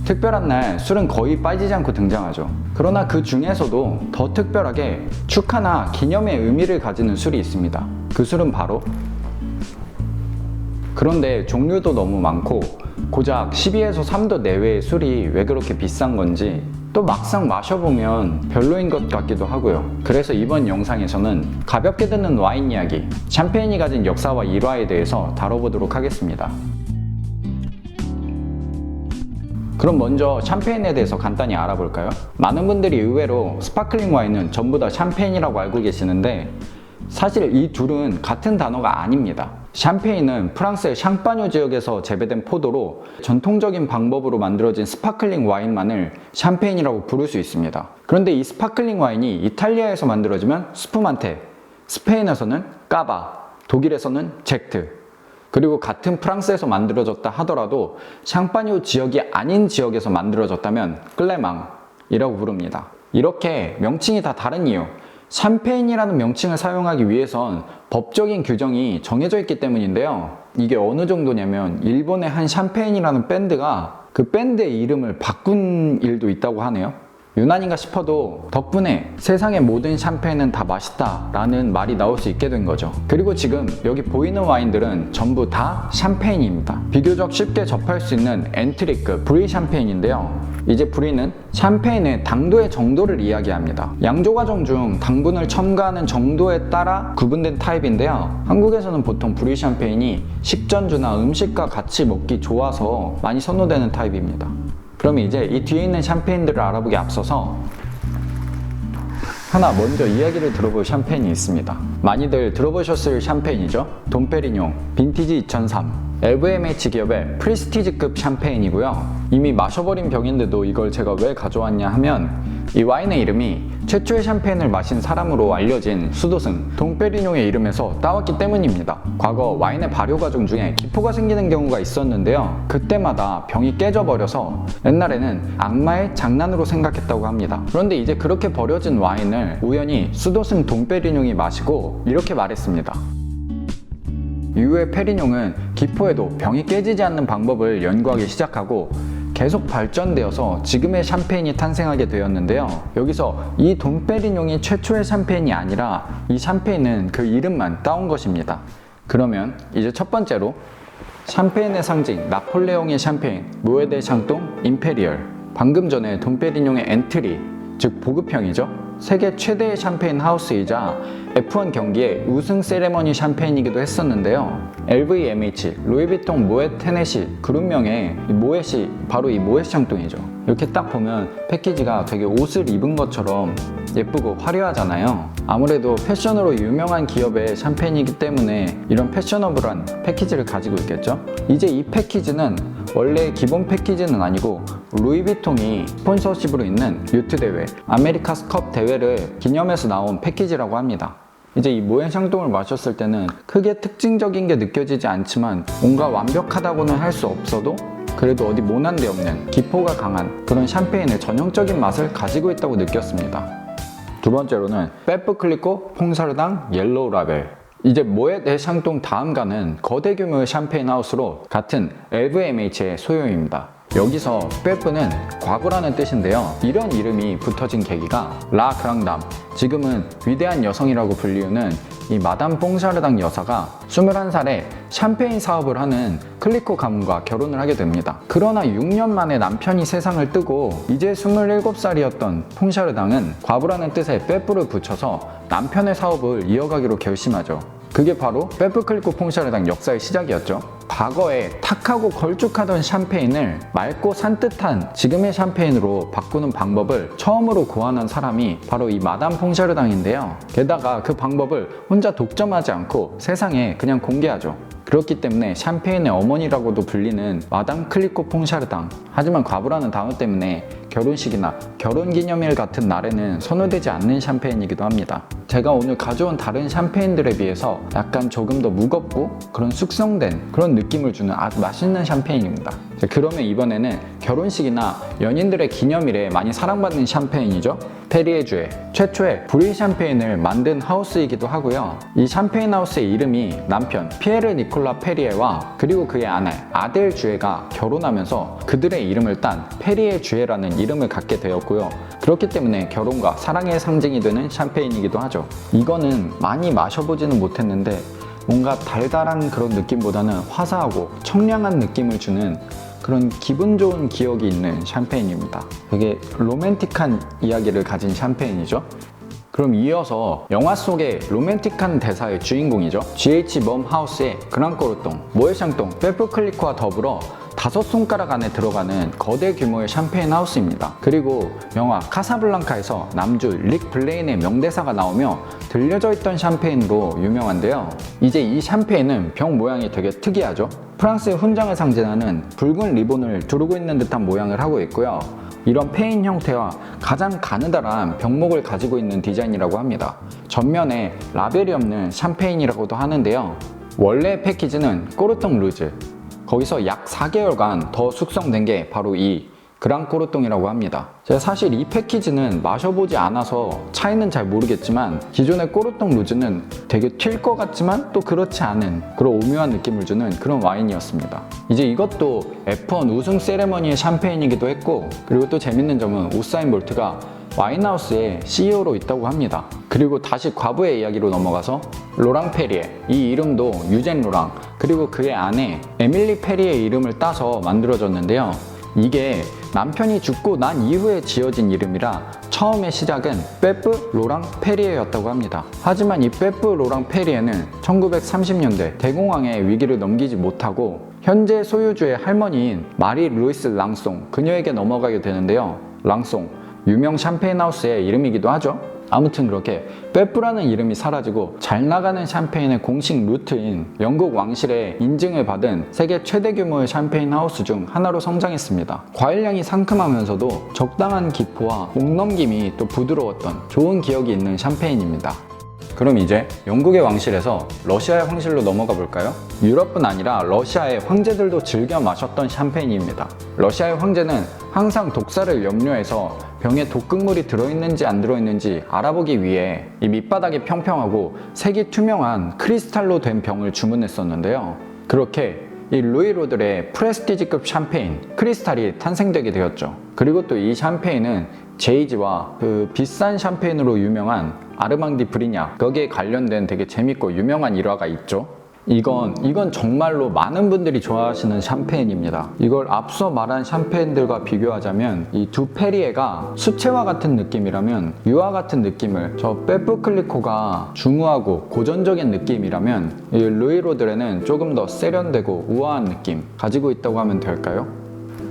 특별한 날 술은 거의 빠지지 않고 등장하죠. 그러나 그 중에서도 더 특별하게 축하나 기념의 의미를 가지는 술이 있습니다. 그 술은 바로, 그런데 종류도 너무 많고 고작 12에서 3도 내외의 술이 왜 그렇게 비싼 건지, 또 막상 마셔보면 별로인 것 같기도 하고요. 그래서 이번 영상에서는 가볍게 듣는 와인 이야기, 샴페인이 가진 역사와 일화에 대해서 다뤄보도록 하겠습니다. 그럼 먼저 샴페인에 대해서 간단히 알아볼까요? 많은 분들이 의외로 스파클링 와인은 전부 다 샴페인이라고 알고 계시는데, 사실 이 둘은 같은 단어가 아닙니다. 샴페인은 프랑스의 샹파뉴 지역에서 재배된 포도로 전통적인 방법으로 만들어진 스파클링 와인만을 샴페인이라고 부를 수 있습니다. 그런데 이 스파클링 와인이 이탈리아에서 만들어지면 스푸만테, 스페인에서는 까바, 독일에서는 젝트, 그리고 같은 프랑스에서 만들어졌다 하더라도 샹파뉴 지역이 아닌 지역에서 만들어졌다면 클레망이라고 부릅니다. 이렇게 명칭이 다 다른 이유, 샴페인이라는 명칭을 사용하기 위해선 법적인 규정이 정해져 있기 때문인데요. 이게 어느 정도냐면 일본의 한 샴페인이라는 밴드가 그 밴드의 이름을 바꾼 일도 있다고 하네요. 유난인가 싶어도 덕분에 세상의 모든 샴페인은 다 맛있다 라는 말이 나올 수 있게 된 거죠. 그리고 지금 여기 보이는 와인들은 전부 다 샴페인입니다. 비교적 쉽게 접할 수 있는 엔트리급 브리 샴페인인데요. 이제 브리는 샴페인의 당도의 정도를 이야기합니다. 양조 과정 중 당분을 첨가하는 정도에 따라 구분된 타입인데요. 한국에서는 보통 브리 샴페인이 식전주나 음식과 같이 먹기 좋아서 많이 선호되는 타입입니다. 그럼 이제 이 뒤에 있는 샴페인들을 알아보기 앞서서 하나 먼저 이야기를 들어볼 샴페인이 있습니다. 많이들 들어보셨을 샴페인이죠. 돈페리뇽 빈티지 2003, LVMH 기업의 프리스티지급 샴페인이고요. 이미 마셔버린 병인데도 이걸 제가 왜 가져왔냐 하면 이 와인의 이름이 최초의 샴페인을 마신 사람으로 알려진 수도승 돈페리뇽의 이름에서 따왔기 때문입니다. 과거 와인의 발효 과정 중에 기포가 생기는 경우가 있었는데요. 그때마다 병이 깨져버려서 옛날에는 악마의 장난으로 생각했다고 합니다. 그런데 이제 그렇게 버려진 와인을 우연히 수도승 돈페리뇽이 마시고 이렇게 말했습니다. 이후에 페리뇽은 기포에도 병이 깨지지 않는 방법을 연구하기 시작하고 계속 발전되어서 지금의 샴페인이 탄생하게 되었는데요. 여기서 이 돈페리뇽이 최초의 샴페인이 아니라 이 샴페인은 그 이름만 따온 것입니다. 그러면 이제 첫 번째로 샴페인의 상징 나폴레옹의 샴페인 모에 데 샹똥 임페리얼, 방금 전에 돈페리뇽의 엔트리, 즉 보급형이죠. 세계 최대의 샴페인 하우스이자 F1 경기의 우승 세레머니 샴페인이기도 했었는데요. LVMH, 루이비통 모에 테네시 그룹명의 모엣이 바로 이 모에 샹똥이죠. 이렇게 딱 보면 패키지가 되게 옷을 입은 것처럼 예쁘고 화려하잖아요. 아무래도 패션으로 유명한 기업의 샴페인이기 때문에 이런 패셔너블한 패키지를 가지고 있겠죠. 이제 이 패키지는 원래 기본 패키지는 아니고 루이비통이 스폰서십으로 있는 유트 대회, 아메리카스컵 대회를 기념해서 나온 패키지라고 합니다. 이제 이 모에 샹똥을 마셨을 때는 크게 특징적인 게 느껴지지 않지만 뭔가 완벽하다고는 할 수 없어도 그래도 어디 모난 데 없는 기포가 강한 그런 샴페인의 전형적인 맛을 가지고 있다고 느꼈습니다. 두 번째로는 페프 클리코 퐁사르당 옐로우 라벨. 이제 모에 데 샹똥 다음가는 거대 규모의 샴페인 하우스로 같은 LVMH의 소유입니다. 여기서 페프는 과거라는 뜻인데요. 이런 이름이 붙어진 계기가 라 그랑담, 지금은 위대한 여성이라고 불리우는 이 마담 퐁샤르당 여사가 21살에 샴페인 사업을 하는 클리코 가문과 결혼을 하게 됩니다. 그러나 6년 만에 남편이 세상을 뜨고 이제 27살이었던 퐁샤르당은 과부라는 뜻에 페프를 붙여서 남편의 사업을 이어가기로 결심하죠. 그게 바로 페프 클리코 퐁샤르당 역사의 시작이었죠. 과거에 탁하고 걸쭉하던 샴페인을 맑고 산뜻한 지금의 샴페인으로 바꾸는 방법을 처음으로 고안한 사람이 바로 이 마담 퐁샤르당인데요. 게다가 그 방법을 혼자 독점하지 않고 세상에 그냥 공개하죠. 그렇기 때문에 샴페인의 어머니라고도 불리는 마담 클리코 퐁샤르당. 하지만 과부라는 단어 때문에 결혼식이나 결혼기념일 같은 날에는 선호되지 않는 샴페인이기도 합니다. 제가 오늘 가져온 다른 샴페인들에 비해서 약간 조금 더 무겁고 그런 숙성된 그런 느낌을 주는 아주 맛있는 샴페인입니다. 그러면 이번에는 결혼식이나 연인들의 기념일에 많이 사랑받는 샴페인이죠. 페리에 주에 최초의 브리 샴페인을 만든 하우스이기도 하고요. 이 샴페인 하우스의 이름이 남편 피에르 니콜라 페리에와 그리고 그의 아내 아델 주에가 결혼하면서 그들의 이름을 딴 페리에 주에라는 이름을 갖게 되었고요. 그렇기 때문에 결혼과 사랑의 상징이 되는 샴페인이기도 하죠. 이거는 많이 마셔보지는 못했는데 뭔가 달달한 그런 느낌보다는 화사하고 청량한 느낌을 주는 그런 기분 좋은 기억이 있는 샴페인입니다. 되게 로맨틱한 이야기를 가진 샴페인이죠. 그럼 이어서 영화 속의 로맨틱한 대사의 주인공이죠. GH 멈하우스의 그랑꼬르똥, 모에샹똥, 페프클리코와 더불어 5손가락 안에 들어가는 거대 규모의 샴페인 하우스입니다. 그리고 영화 카사블랑카에서 남주 릭 블레인의 명대사가 나오며 들려져 있던 샴페인으로 유명한데요. 이제 이 샴페인은 병 모양이 되게 특이하죠. 프랑스의 훈장을 상징하는 붉은 리본을 두르고 있는 듯한 모양을 하고 있고요. 이런 페인 형태와 가장 가느다란 병목을 가지고 있는 디자인이라고 합니다. 전면에 라벨이 없는 샴페인이라고도 하는데요. 원래 패키지는 꼬르똥 루즈, 거기서 약 4개월간 더 숙성된 게 바로 이 그랑꼬르똥이라고 합니다. 제가 사실 이 패키지는 마셔보지 않아서 차이는 잘 모르겠지만 기존의 꼬르똥 루즈는 되게 튈 것 같지만 또 그렇지 않은 그런 오묘한 느낌을 주는 그런 와인이었습니다. 이제 이것도 F1 우승 세레머니의 샴페인이기도 했고, 그리고 또 재밌는 점은 우사인 볼트가 와인하우스의 CEO로 있다고 합니다. 그리고 다시 과부의 이야기로 넘어가서 로랑 페리에, 이 이름도 유젠 로랑, 그리고 그의 아내 에밀리 페리의 이름을 따서 만들어졌는데요. 이게 남편이 죽고 난 이후에 지어진 이름이라 처음의 시작은 빼프 로랑 페리에였다고 합니다. 하지만 이 빼프 로랑 페리에는 1930년대 대공황의 위기를 넘기지 못하고 현재 소유주의 할머니인 마리 루이스 랑송, 그녀에게 넘어가게 되는데요. 랑송, 유명 샴페인 하우스의 이름이기도 하죠. 아무튼 그렇게 빼프라는 이름이 사라지고 잘 나가는 샴페인의 공식 루트인 영국 왕실의 인증을 받은 세계 최대 규모의 샴페인 하우스 중 하나로 성장했습니다. 과일향이 상큼하면서도 적당한 기포와 목넘김이 또 부드러웠던 좋은 기억이 있는 샴페인입니다. 그럼 이제 영국의 왕실에서 러시아의 황실로 넘어가 볼까요? 유럽뿐 아니라 러시아의 황제들도 즐겨 마셨던 샴페인입니다. 러시아의 황제는 항상 독사를 염려해서 병에 독극물이 들어있는지 안 들어있는지 알아보기 위해 이 밑바닥이 평평하고 색이 투명한 크리스탈로 된 병을 주문했었는데요. 그렇게 이 루이 로들의 프레스티지급 샴페인 크리스탈이 탄생되게 되었죠. 그리고 또 이 샴페인은 제이지와 그 비싼 샴페인으로 유명한 아르망디 브리냐, 거기에 관련된 되게 재밌고 유명한 일화가 있죠. 이건 정말로 많은 분들이 좋아하시는 샴페인입니다. 이걸 앞서 말한 샴페인들과 비교하자면 이 두 페리에가 수채화 같은 느낌이라면, 유화 같은 느낌을, 저 빼프클리코가 중후하고 고전적인 느낌이라면 이 루이 로드레는 조금 더 세련되고 우아한 느낌 가지고 있다고 하면 될까요?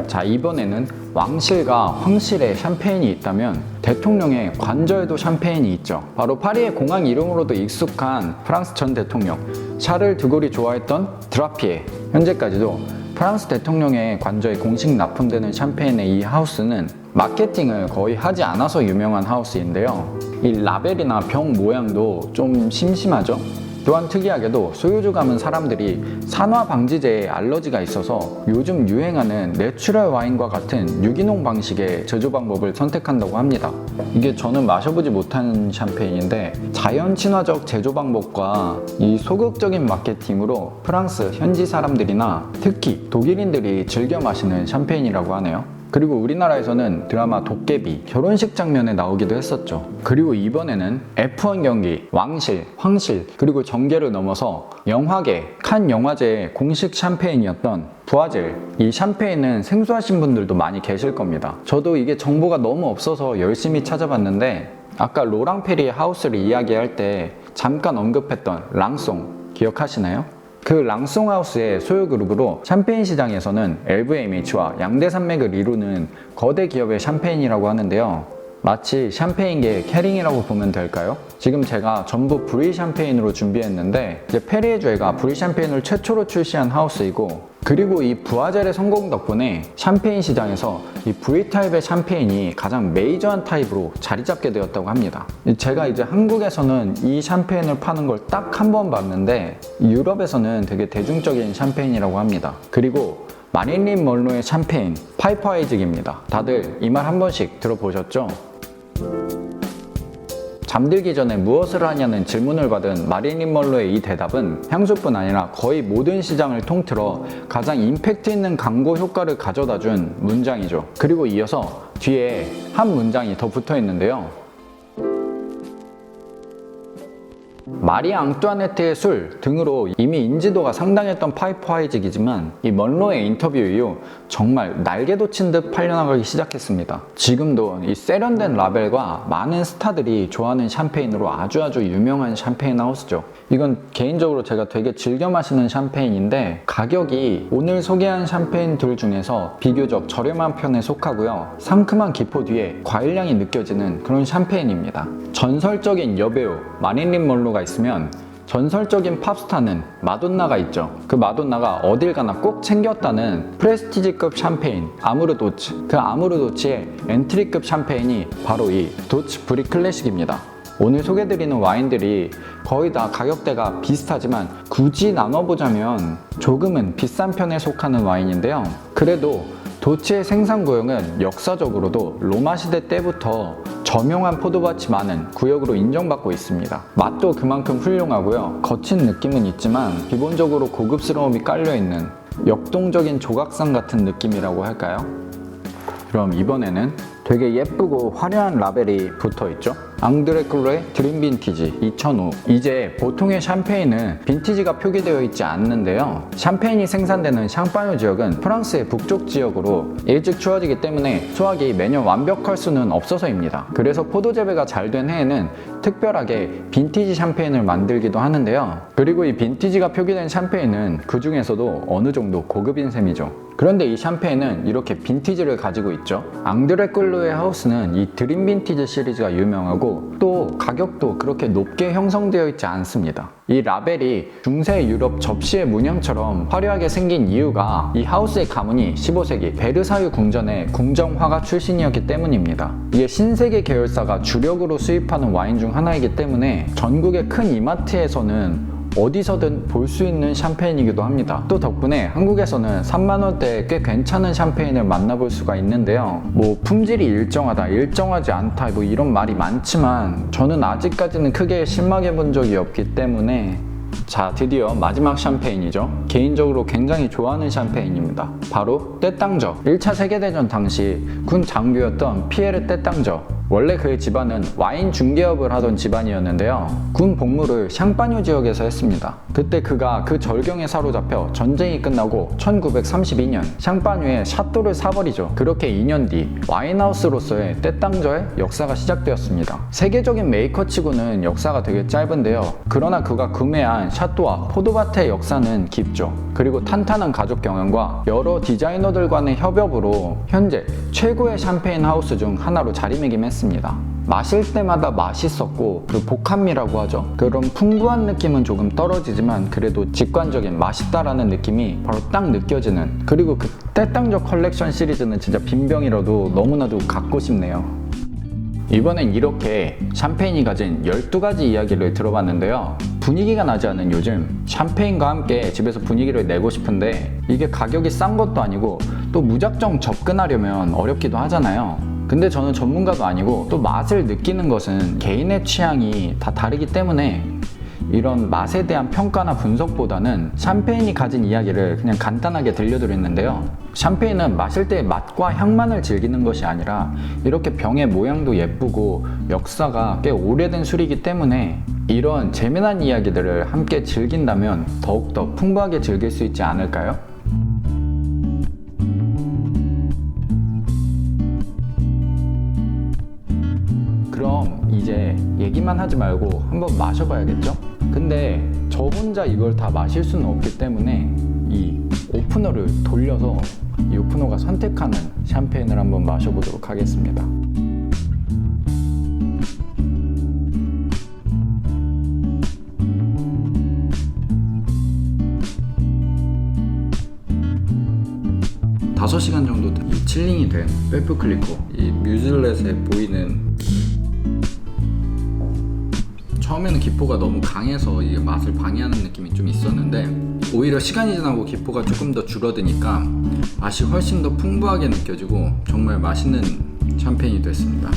자, 이번에는 왕실과 황실에 샴페인이 있다면 대통령의 관저에도 샴페인이 있죠. 바로 파리의 공항 이름으로도 익숙한 프랑스 전 대통령 샤를 드골이 좋아했던 드라피에, 현재까지도 프랑스 대통령의 관저에 공식 납품되는 샴페인의 이 하우스는 마케팅을 거의 하지 않아서 유명한 하우스인데요. 이 라벨이나 병 모양도 좀 심심하죠? 또한 특이하게도 소유주 감은 사람들이 산화 방지제에 알러지가 있어서 요즘 유행하는 내추럴 와인과 같은 유기농 방식의 제조 방법을 선택한다고 합니다. 이게 저는 마셔보지 못한 샴페인인데 자연 친화적 제조 방법과 이 소극적인 마케팅으로 프랑스 현지 사람들이나 특히 독일인들이 즐겨 마시는 샴페인이라고 하네요. 그리고 우리나라에서는 드라마 도깨비 결혼식 장면에 나오기도 했었죠. 그리고 이번에는 F1 경기, 왕실, 황실, 그리고 정계를 넘어서 영화계, 칸 영화제의 공식 샴페인이었던 부아젤, 이 샴페인은 생소하신 분들도 많이 계실 겁니다. 저도 이게 정보가 너무 없어서 열심히 찾아봤는데 아까 로랑 페리의 하우스를 이야기할 때 잠깐 언급했던 랑송 기억하시나요? 그 랑송하우스의 소유그룹으로 샴페인 시장에서는 LVMH와 양대산맥을 이루는 거대 기업의 샴페인이라고 하는데요. 마치 샴페인계의 캐링이라고 보면 될까요? 지금 제가 전부 브리 샴페인으로 준비했는데 이제 페리에주에가 브리 샴페인을 최초로 출시한 하우스이고, 그리고 이 부아젤의 성공 덕분에 샴페인 시장에서 이 V 타입의 샴페인이 가장 메이저한 타입으로 자리 잡게 되었다고 합니다. 제가 이제 한국에서는 이 샴페인을 파는 걸 딱 한 번 봤는데 유럽에서는 되게 대중적인 샴페인이라고 합니다. 그리고 마릴린 먼로의 샴페인 파이퍼 아이직입니다. 다들 이 말 한 번씩 들어보셨죠? 잠들기 전에 무엇을 하냐는 질문을 받은 마릴린 먼로의 이 대답은 향수뿐 아니라 거의 모든 시장을 통틀어 가장 임팩트 있는 광고 효과를 가져다 준 문장이죠. 그리고 이어서 뒤에 한 문장이 더 붙어 있는데요. 마리 앙뚜아네트의 술 등으로 이미 인지도가 상당했던 파이퍼 아이직이지만 이 먼로의 인터뷰 이후 정말 날개 돋친 듯 팔려나가기 시작했습니다. 지금도 이 세련된 라벨과 많은 스타들이 좋아하는 샴페인으로 아주 유명한 샴페인 하우스죠. 이건 개인적으로 제가 되게 즐겨 마시는 샴페인인데 가격이 오늘 소개한 샴페인들 중에서 비교적 저렴한 편에 속하고요. 상큼한 기포 뒤에 과일향이 느껴지는 그런 샴페인입니다. 전설적인 여배우 마릴린 먼로가 있으면 전설적인 팝스타는 마돈나가 있죠. 그 마돈나가 어딜 가나 꼭 챙겼다는 프레스티지급 샴페인 아무르도츠. 그 아무르도츠의 엔트리급 샴페인이 바로 이 도츠 브리 클래식입니다. 오늘 소개드리는 와인들이 거의 다 가격대가 비슷하지만 굳이 나눠보자면 조금은 비싼 편에 속하는 와인인데요. 그래도 도츠의 생산 구역은 역사적으로도 로마 시대 때부터 저명한 포도밭이 많은 구역으로 인정받고 있습니다. 맛도 그만큼 훌륭하고요. 거친 느낌은 있지만 기본적으로 고급스러움이 깔려있는 역동적인 조각상 같은 느낌이라고 할까요? 그럼 이번에는 되게 예쁘고 화려한 라벨이 붙어있죠? 앙드레 클로의 드림 빈티지 2005. 이제 보통의 샴페인은 빈티지가 표기되어 있지 않는데요. 샴페인이 생산되는 샹파뉴 지역은 프랑스의 북쪽 지역으로 일찍 추워지기 때문에 수확이 매년 완벽할 수는 없어서입니다. 그래서 포도 재배가 잘 된 해에는 특별하게 빈티지 샴페인을 만들기도 하는데요. 그리고 이 빈티지가 표기된 샴페인은 그 중에서도 어느 정도 고급인 셈이죠. 그런데 이 샴페인은 이렇게 빈티지를 가지고 있죠. 앙드레 클로의 하우스는 이 드림 빈티지 시리즈가 유명하고 또 가격도 그렇게 높게 형성되어 있지 않습니다. 이 라벨이 중세 유럽 접시의 문양처럼 화려하게 생긴 이유가 이 하우스의 가문이 15세기 베르사유 궁전의 궁정화가 출신이었기 때문입니다. 이게 신세계 계열사가 주력으로 수입하는 와인 중 하나이기 때문에 전국의 큰 이마트에서는 어디서든 볼 수 있는 샴페인이기도 합니다. 또 덕분에 한국에서는 3만원대에 꽤 괜찮은 샴페인을 만나볼 수가 있는데요. 뭐 품질이 일정하다, 일정하지 않다 뭐 이런 말이 많지만 저는 아직까지는 크게 실망해 본 적이 없기 때문에 자, 드디어 마지막 샴페인이죠. 개인적으로 굉장히 좋아하는 샴페인입니다. 바로 떼땅저. 1차 세계대전 당시 군 장교였던 피에르 떼땅저. 원래 그의 집안은 와인 중개업을 하던 집안이었는데요. 군 복무를 샹파뉴 지역에서 했습니다. 그때 그가 그 절경에 사로잡혀 전쟁이 끝나고 1932년 샹파뉴에 샤또를 사버리죠. 그렇게 2년 뒤 와인하우스로서의 떼땅저의 역사가 시작되었습니다. 세계적인 메이커치고는 역사가 되게 짧은데요. 그러나 그가 구매한 샤또와 포도밭의 역사는 깊죠. 그리고 탄탄한 가족 경영과 여러 디자이너들 간의 협업으로 현재 최고의 샴페인 하우스 중 하나로 자리매김했습니다. 마실 때마다 맛있었고 그 복합미라고 하죠. 그런 풍부한 느낌은 조금 떨어지지만 그래도 직관적인 맛있다라는 느낌이 바로 딱 느껴지는, 그리고 그 떼땅저 컬렉션 시리즈는 진짜 빈병이라도 너무나도 갖고 싶네요. 이번엔 이렇게 샴페인이 가진 12가지 이야기를 들어봤는데요. 분위기가 나지 않은 요즘 샴페인과 함께 집에서 분위기를 내고 싶은데 이게 가격이 싼 것도 아니고 또 무작정 접근하려면 어렵기도 하잖아요. 근데 저는 전문가도 아니고 또 맛을 느끼는 것은 개인의 취향이 다 다르기 때문에 이런 맛에 대한 평가나 분석보다는 샴페인이 가진 이야기를 그냥 간단하게 들려드렸는데요. 샴페인은 마실 때의 맛과 향만을 즐기는 것이 아니라 이렇게 병의 모양도 예쁘고 역사가 꽤 오래된 술이기 때문에 이런 재미난 이야기들을 함께 즐긴다면 더욱더 풍부하게 즐길 수 있지 않을까요? 그럼 이제 얘기만 하지 말고 한번 마셔봐야겠죠? 근데 저 혼자 이걸 다 마실 수는 없기 때문에 이 오프너를 돌려서 이 오프너가 선택하는 샴페인을 한번 마셔보도록 하겠습니다. (5시간) 정도 이 칠링이 된 펠프 클리코, 이 뮤즐렛에 보이는, 처음에는 기포가 너무 강해서 이게 맛을 방해하는 느낌이 좀 있었는데 오히려 시간이 지나고 기포가 조금 더 줄어드니까 맛이 훨씬 더 풍부하게 느껴지고 정말 맛있는 샴페인이 됐습니다.